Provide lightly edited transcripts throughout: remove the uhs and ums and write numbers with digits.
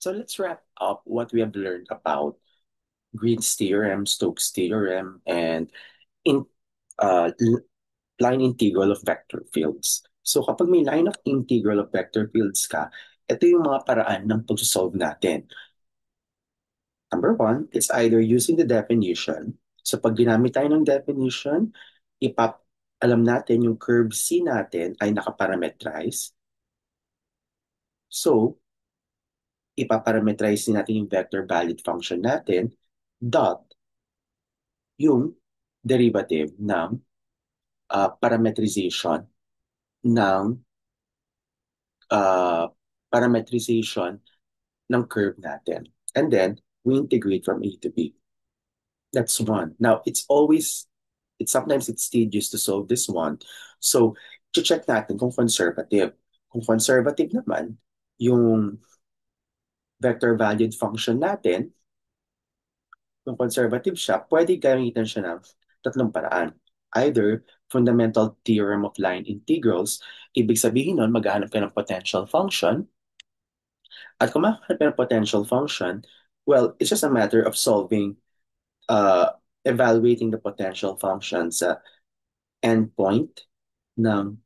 So let's wrap up what we have learned about Green's theorem, Stokes' theorem, and in line integral of vector fields. So kapag may line of integral of vector fields ka, ito yung mga paraan ng pag-solve natin. Number one, it's either using the definition. So pag ginamit tayo ng definition, alam natin yung curve C natin ay nakaparametrize. So, ipaparametrize din natin yung vector valid function natin dot yung derivative ng parametrization ng uh, parametrization ng curve natin. And then, we integrate from A to B. That's one. Now, sometimes it's tedious to solve this one. So, check natin kung conservative. Kung conservative naman, yung vector valued function natin, kung conservative siya, pwede gamitan siya ng tatlong paraan. Either fundamental theorem of line integrals, ibig sabihin nun, maghahanap ka ng potential function. At kung makahanap ka ng potential function, well, it's just a matter of uh, evaluating the potential function sa endpoint ng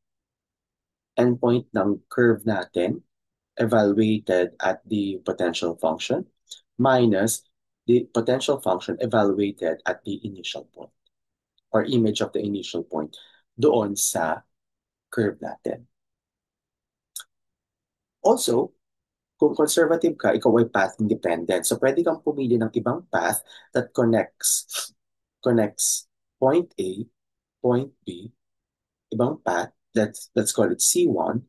curve natin evaluated at the potential function minus the potential function evaluated at the initial point or image of the initial point doon sa curve natin. Also, kung conservative ka, ikaw ay path independent. So pwede kang pumili ng ibang path that connects point A, point B, ibang path, let's call it C1.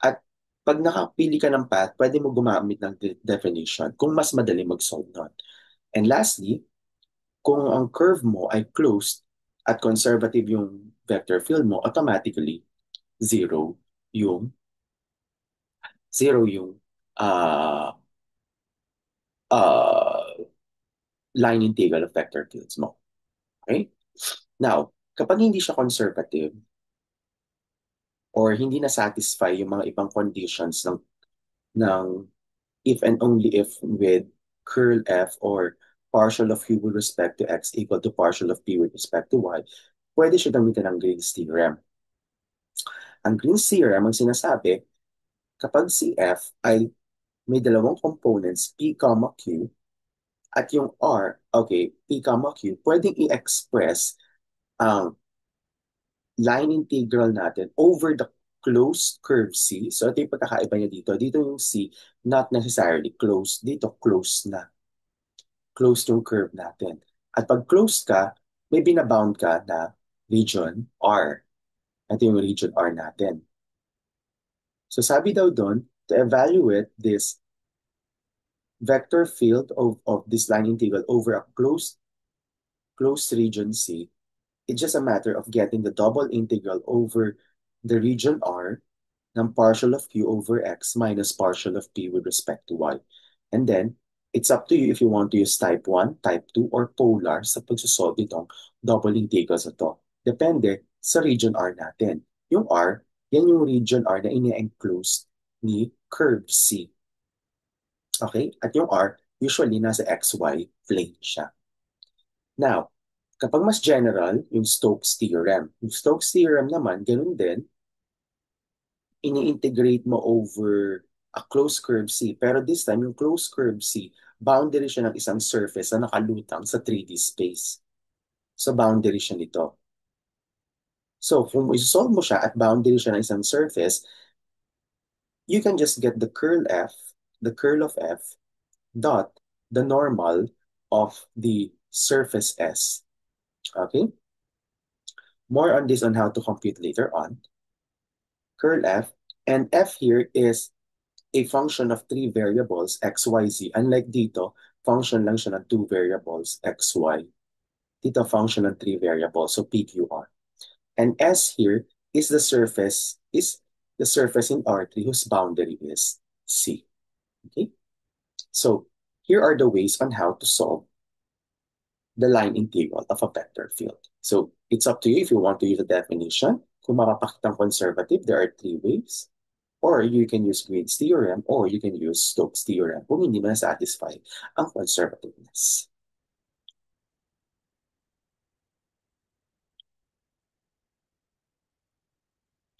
At pag nakapili ka ng path, pwede mo gumamit ng definition kung mas madali mag-solve nun. And lastly, kung ang curve mo ay closed at conservative yung vector field mo, automatically zero yung zero yung uh, uh, line integral of vector fields mo. Okay? Now, kapag hindi siya conservative or hindi na-satisfy yung mga ibang conditions ng if and only if with curl F or partial of U with respect to X equal to partial of P with respect to Y, pwede siya gamitin ng Green's theorem. Ang Green's theorem, ang sinasabi, kapag si F ay may dalawang components, P, Q, at yung R, okay, P, Q, pwedeng i-express ang line integral natin over the closed curve C. So ito yung pagkakaiba niya dito. Dito yung C, not necessarily closed. Dito, closed na. Closed yung curve natin. At pag closed ka, may binabound ka na region R. Ito yung region R natin. So sabi daw doon, to evaluate this vector field of this line integral over a closed region C, it's just a matter of getting the double integral over the region R ng partial of Q over X minus partial of P with respect to Y. And then, it's up to you if you want to use type 1, type 2, or polar sa pagsusolve itong double integrals ito. Depende sa region R natin. Yung R, yan yung region R na ini-enclose ni curve C. Okay? At yung R, usually nasa XY plane siya. Now, kapag mas general, yung Stokes theorem. Yung Stokes theorem naman, ganun din, ini-integrate mo over a closed curve C. Pero this time, yung closed curve C, boundary siya ng isang surface na nakalutang sa 3D space. So, boundary siya nito. So, kung isolve mo siya at boundary siya ng isang surface, you can just get the curl of F, dot the normal of the surface S. Okay? More on this on how to compute later on. Curl F, and F here is a function of three variables, x, y, z. Unlike dito, function lang siya ng two variables, x, y. Dito, function ng three variables, so p, q, r. And S here is the surface in R3 whose boundary is C. Okay? So, here are the ways on how to solve the line integral of a vector field. So, it's up to you if you want to use the definition. Kung mapapakitang conservative, there are three ways. Or you can use Green's theorem or you can use Stokes' theorem kung hindi mo na-satisfy ang conservativeness.